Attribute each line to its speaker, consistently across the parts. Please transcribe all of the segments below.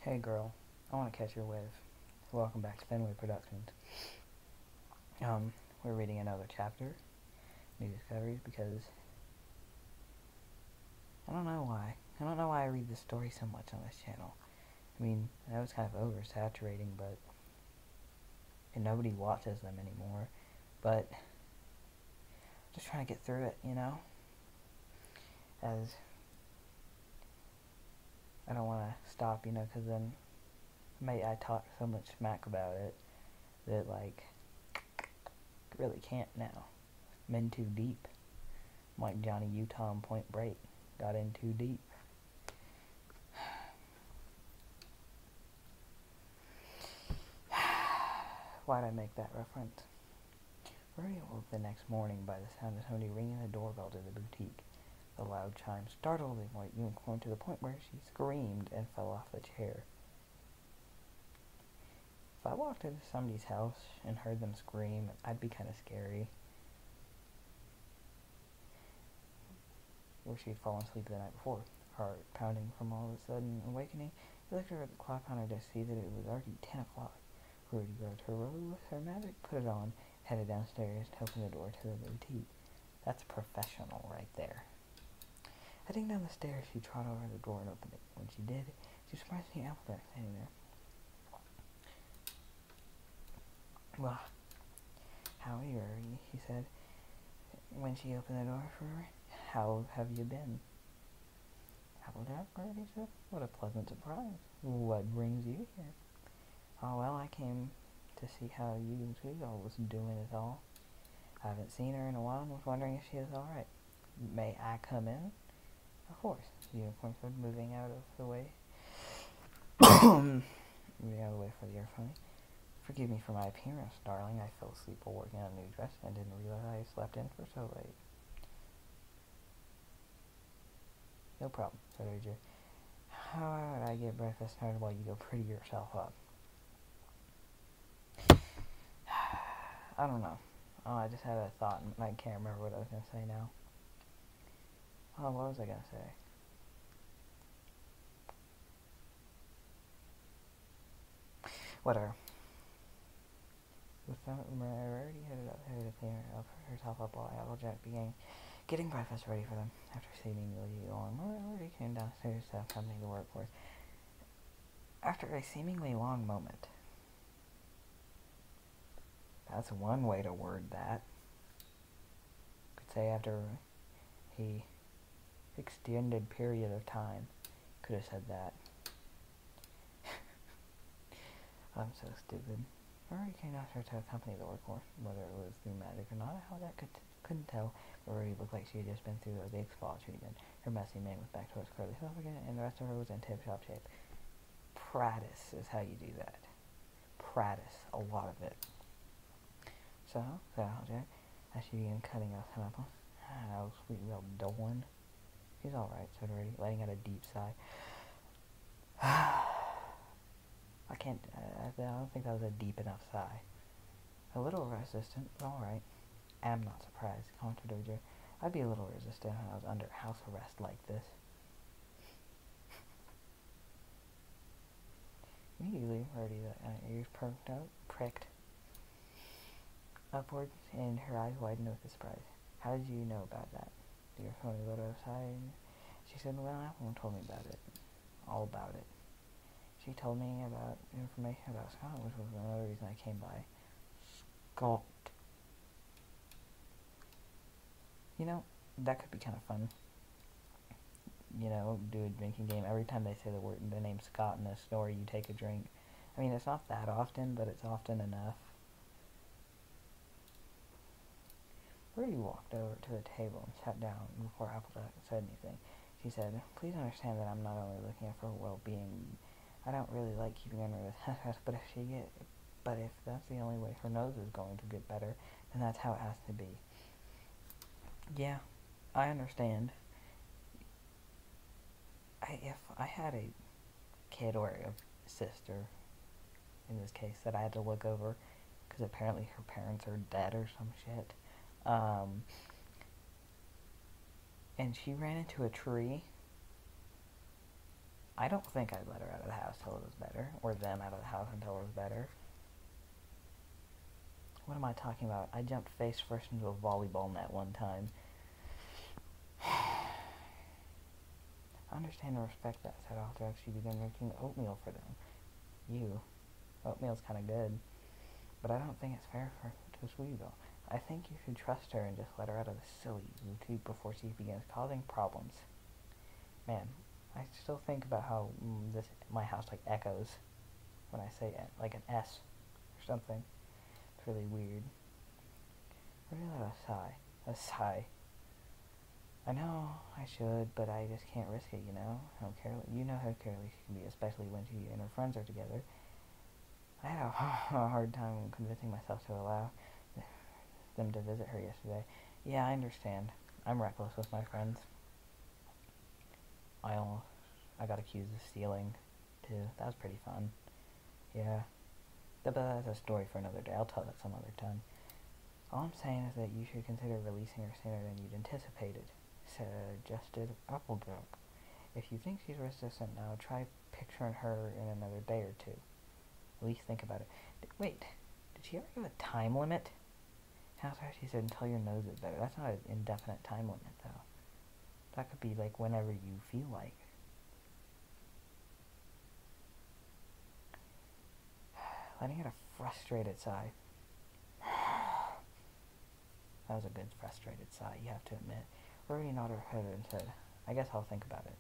Speaker 1: Hey girl, I want to catch your wave. Welcome back to Finway Productions. We're reading another chapter, New Discoveries, because I don't know why. I don't know why I read this story so much on this channel. I mean, I know it's kind of oversaturating, and nobody watches them anymore, but just trying to get through it, you know? As I don't want to stop, because then I talk so much smack about it that, really can't now. I'm in too deep. I'm like Johnny Utah in Point Break. Got in too deep. Why'd I make that reference? Rory awoke the next morning by the sound of somebody ringing the doorbell to the boutique. The loud chime startled the white unicorn to the point where she screamed and fell off the chair. If I walked into somebody's house and heard them scream, I'd be kind of scary. Where she'd fallen asleep the night before, heart pounding from all of a sudden awakening. He looked over at the clock on her desk to see that it was already 10 o'clock. Rudy grabbed her robe with her magic, put it on, headed downstairs to open the door to the boutique. That's professional right there. Heading down the stairs, she trotted over to the door and opened it. When she did, she was surprised to see Applejack standing there. "Well, howdy, Rudy," he said, when she opened the door for her. "How have you been?" "Applejack," Rudy said. "What a pleasant surprise. What brings you here?" "Oh, well, I came to see how you and Sweetheart was doing is all. I haven't seen her in a while and was wondering if she is alright. May I come in?" "Of course," the unicorn said, moving out of the way. Moving out of the way for the earphone. "Forgive me for my appearance, darling. I fell asleep while working on a new dress and didn't realize I slept in for so late." "No problem," said AJ. "How would I get breakfast started while you go pretty yourself up?" I don't know. I just had a thought and I can't remember what I was going to say now. Oh, what was I going to say? Whatever. With that, Rarity headed up to clean herself up while Applejack began getting breakfast ready for them. After seemingly long, Rarity came downstairs to accompany the workforce. After a seemingly long moment. That's one way to word that. Could say after a extended period of time. Could have said that. I'm so stupid. Rory came after to accompany the workforce, whether it was through magic or not. How that couldn't tell. Rory looked like she had just been through a big spa treatment. Her messy mane was back to its curly self again, and the rest of her was in tip-top shape. Practice is how you do that. Practice. A lot of it. "So," said Applejack, as she began cutting up some apples. "How's Sweetville doing?" "She's alright," said Rory, letting out a deep sigh. I don't think that was a deep enough sigh. "A little resistant, but alright." "I'm not surprised," commented Doja. "I'd be a little resistant when I was under house arrest like this." Immediately, Rarity, ears pricked upward, and her eyes widened with surprise. "How did you know about that?" The earphone let her aside. She said, "Well, Applejack told me about it. All about it. She told me about information about Scott, which was another reason I came by." Scott. That could be kind of fun. Do a drinking game. Every time they say the name Scott in a story, you take a drink. I mean, it's not that often, but it's often enough. Rudy walked over to the table and sat down before Applejack said anything. She said, "Please understand that I'm not only looking out for her well-being. I don't really like keeping her under this house, but if that's the only way her nose is going to get better, then that's how it has to be." "Yeah, I understand. If I had a kid or a sister, in this case, that I had to look over, because apparently her parents are dead or some shit, and she ran into a tree, I don't think I'd let her out of the house till it was better, or them out of the house until it was better. What am I talking about? I jumped face first into a volleyball net one time. I understand and respect that, said I'll actually begin making oatmeal for them. Oatmeal's kinda good. But I don't think it's fair to Sweetville. I think you should trust her and just let her out of the silly routine before she begins causing problems. Man, I still think about how my house like echoes when I say it, like an S or something. It's really weird. Really let a sigh. A sigh. I know I should, but I just can't risk it, you know? You know how careless she can be, especially when she and her friends are together. I had a hard time convincing myself to allow them to visit her yesterday. Yeah, I understand. I'm reckless with my friends. I got accused of stealing, too. That was pretty fun. Yeah. But that's a story for another day. I'll tell that some other time. All I'm saying is that you should consider releasing her sooner than you'd anticipated, suggested Applejack. If you think she's resistant now, try picturing her in another day or two. At least think about it. Wait, did she ever give a time limit? How sorry, she said, until your nose is better. That's not an indefinite time limit, though. That could be, like, whenever you feel like. Letting out a frustrated sigh. That was a good frustrated sigh, you have to admit. Rory nodded her head and said, I guess I'll think about it.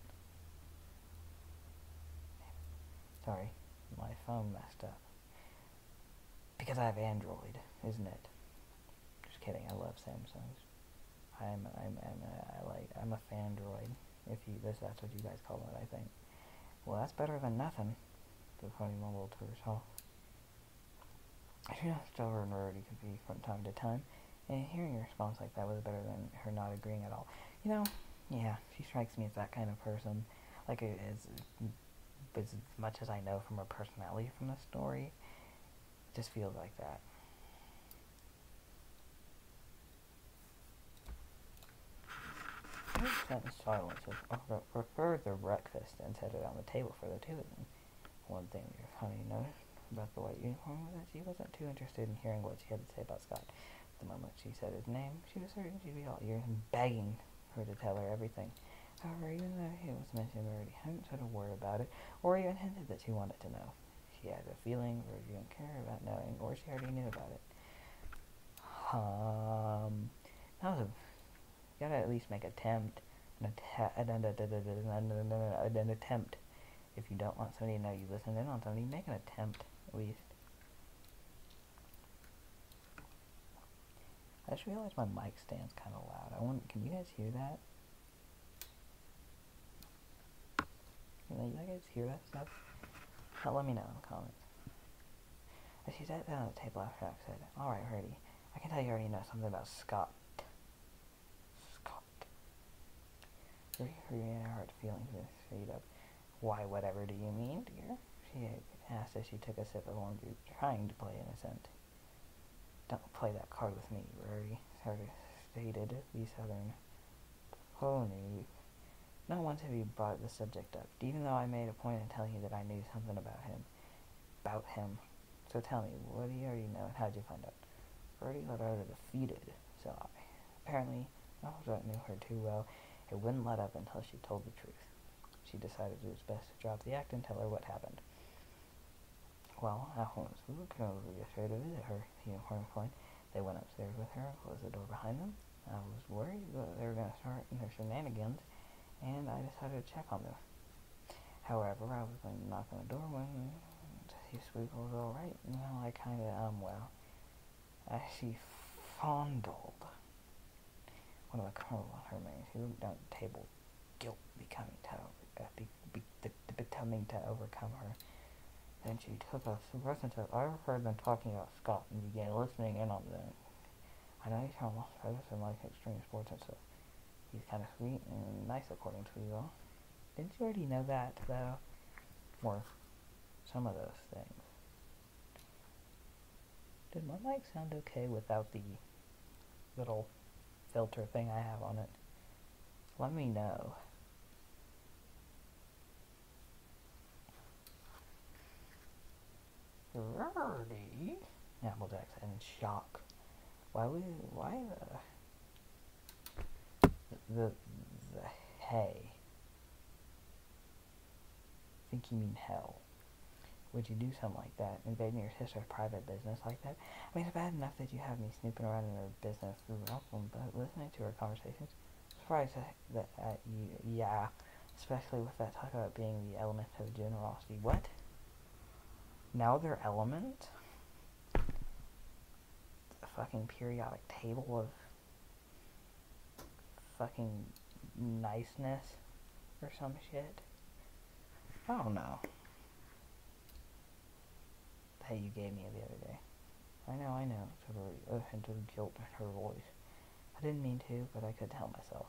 Speaker 1: Sorry, my phone messed up. Because I have Android, isn't it? Just kidding, I love Samsungs. I'm a fandroid, that's what you guys call it, I think. Well, that's better than nothing, the pony mumbled to herself. She noticed Silver and Rarity could be from time to time, and hearing a response like that was better than her not agreeing at all. You know, yeah, she strikes me as that kind of person. Like, as much as I know from her personality from the story, it just feels like that. She sat in silence, for further breakfast, and set it on the table for the two of them. One thing Honey noticed about the white uniform was that she wasn't too interested in hearing what she had to say about Scott. The moment she said his name, she was certain she'd be all ears and begging her to tell her everything. However, even though it was mentioned already, hadn't said a word about it, or even hinted that she wanted to know. She had a feeling or she didn't care about knowing, or she already knew about it. You gotta at least make an attempt. An attempt. If you don't want somebody to know you listened in on somebody, make an attempt, at least. I just realized my mic stand's kind of loud. Can you guys hear that? You guys hear that stuff? Let me know in the comments. As she sat down at the table after I said, Alright, Hardy, I can tell you already know something about Scott. Her heart feelings were straight up. Why, whatever do you mean, dear? She asked as she took a sip of orange juice, trying to play innocent. Don't play that card with me, Rory, stated the southern pony. Not once have you brought the subject up, even though I made a point of telling you that I knew something about him. So tell me, what do you already know, and how'd you find out? Rory let out a defeated sigh. Apparently, Applejack knew her too well. It wouldn't let up until she told the truth. She decided it was best to drop the act and tell her what happened. Well, Apple and Sue came over yesterday to visit her, the uniform explained. They went upstairs with her and closed the door behind them. I was worried that they were going to start their shenanigans, and I decided to check on them. However, I was going to knock on the door when Sweet was alright. Well, I kind of, as she fondled one of the curls on her mane, she looked down at the table, guilt becoming to overcome her. Then she took a breath and said, I overheard them talking about Scott and began listening in on them. I know he's from Las Vegas and likes extreme sports and stuff. He's kind of sweet and nice according to you all. Didn't you already know that, though? Or some of those things. Did my mic sound okay without the little filter thing I have on it? Let me know. Really? Applejack said in shock. Why the hey? I think you mean hell. Would you do something like that? Invading your sister's private business like that? I mean, it's bad enough that you have me snooping around in her business throughout them, but listening to her conversations, surprised that you, yeah, especially with that talk about being the element of generosity. What? Now they're element? A fucking periodic table of fucking niceness or some shit? I don't know. Hey, you gave me the other day. I know, said a hint of guilt in her voice. I didn't mean to, but I couldn't help myself.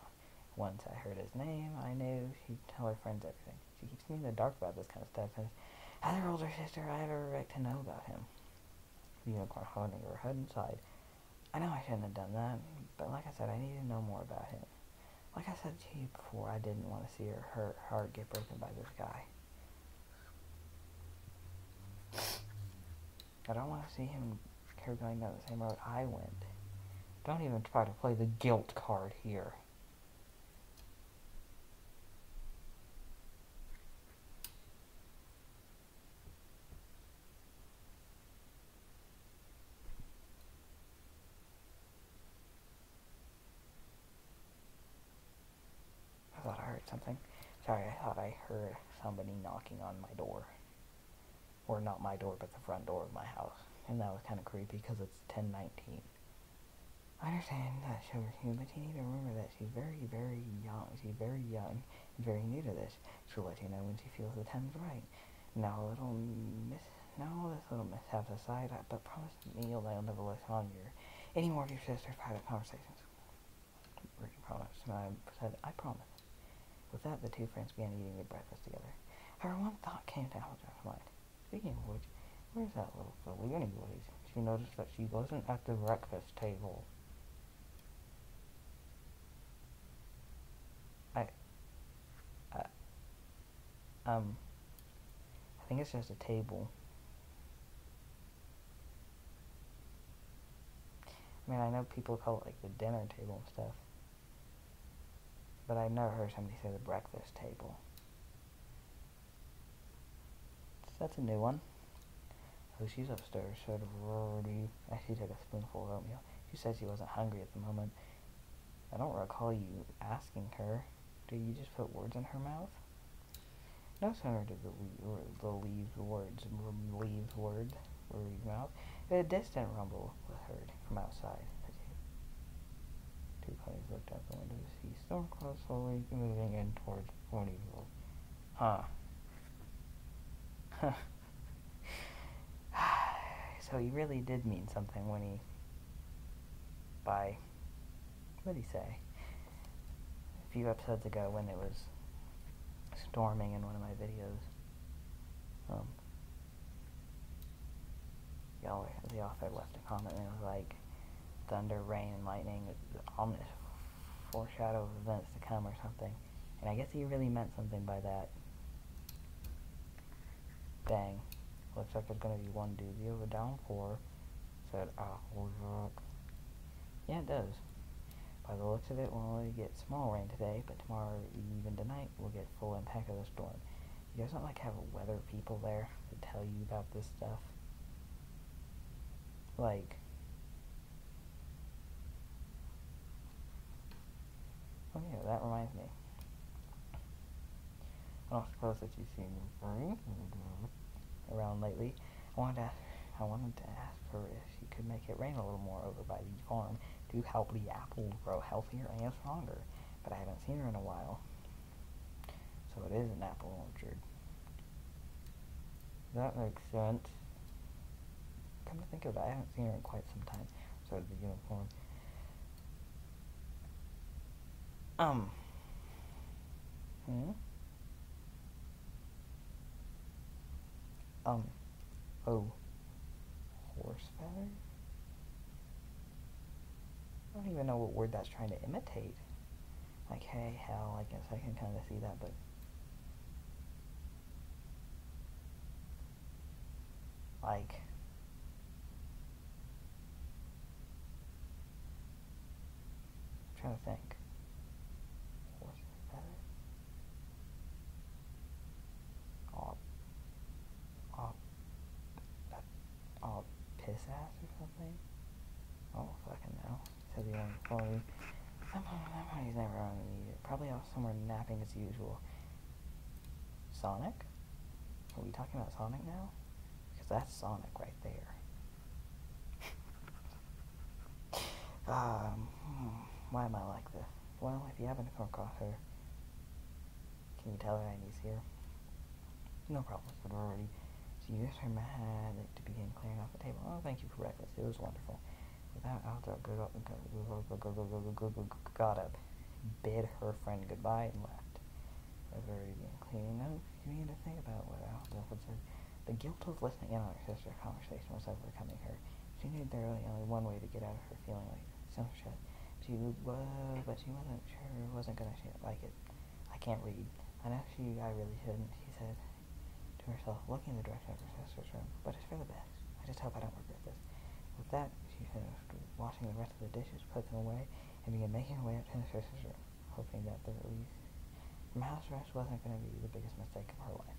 Speaker 1: Once I heard his name, I knew she'd tell her friends everything. She keeps me in the dark about this kind of stuff, and as her older sister, I have every right to know about him. The unicorn holding her head inside. I know I shouldn't have done that, but like I said, I need to know more about him. Like I said to you before, I didn't want to see her heart get broken by this guy. I don't want to see her going down the same road I went. Don't even try to play the guilt card here. I thought I heard something. Sorry, I thought I heard somebody knocking on my door. Or not my door, but the front door of my house. And that was kind of creepy because it's 10:19. I understand that she'll you, but you need to remember that she's very, very young. She's very young and very new to this. She'll let you know when she feels the time's right. Now all this little mishaps aside, but promise me you'll never listen on any more of your sister's private conversations. Ricky promised, and I said, I promise. With that, the two friends began eating their breakfast together. However, one thought came to Alexander's mind. Speaking of which, where's that little filly anyways? She noticed that she wasn't at the breakfast table. I think it's just a table. I mean, I know people call it like the dinner table and stuff, but I've never heard somebody say the breakfast table. So that's a new one. Oh, she's upstairs, said Rory as she took a spoonful of oatmeal. She said she wasn't hungry at the moment. I don't recall you asking her. Did you just put words in her mouth? No sooner did the leaves words Rory's mouth, a distant rumble was heard from outside. The two ponies looked out the window to see Stormcloud slowly moving in towards Ponyville. Huh. So he really did mean something when he... What did he say? A few episodes ago when it was storming in one of my videos. The author left a comment and it was like, thunder, rain, and lightning, ominous foreshadow of events to come or something. And I guess he really meant something by that. Dang. Looks like there's gonna be one doozy of a downpour, said Applejack. Yeah, it does. By the looks of it, we'll only get small rain today, but tomorrow, even tonight, we'll get full impact of the storm. You guys don't like have weather people there to tell you about this stuff? Like, oh yeah, that reminds me. I don't suppose that you've seen around lately. I wanted to ask her if she could make it rain a little more over by the farm to help the apples grow healthier and stronger, but I haven't seen her in a while. So it is an apple orchard. That makes sense. Come to think of it, I haven't seen her in quite some time. So the unicorn. Oh. Horse feather? I don't even know what word that's trying to imitate. Like, hey, hell, I guess I can kind of see that, but... Like... trying to think. Horse feather? Aw, aw, aw, piss ass or something? Oh, fucking no. Said the only phone. That money's never on me. Probably off somewhere napping as usual. Sonic? Are we talking about Sonic now? Because that's Sonic right there. Why am I like this? Well, if you happen to come across her, can you tell her Andy's here? No problem, said Rory. She used her magic to begin clearing off the table. Oh, thank you for breakfast. It was wonderful. Without Aldo got up, bid her friend goodbye, and left. As Rory began cleaning, no, she began to think about what Aldo had said. The guilt of listening in on her sister's conversation was overcoming her. She knew there was only one way to get out of her feeling like self-shut. But she wasn't sure wasn't gonna like it. I can't read. I know I really shouldn't, she said to herself, looking in the direction of her sister's room. But it's for the best. I just hope I don't regret this. With that, she finished washing the rest of the dishes, put them away, and began making her way up to her sister's room, hoping that the release from house arrest wasn't going to be the biggest mistake of her life.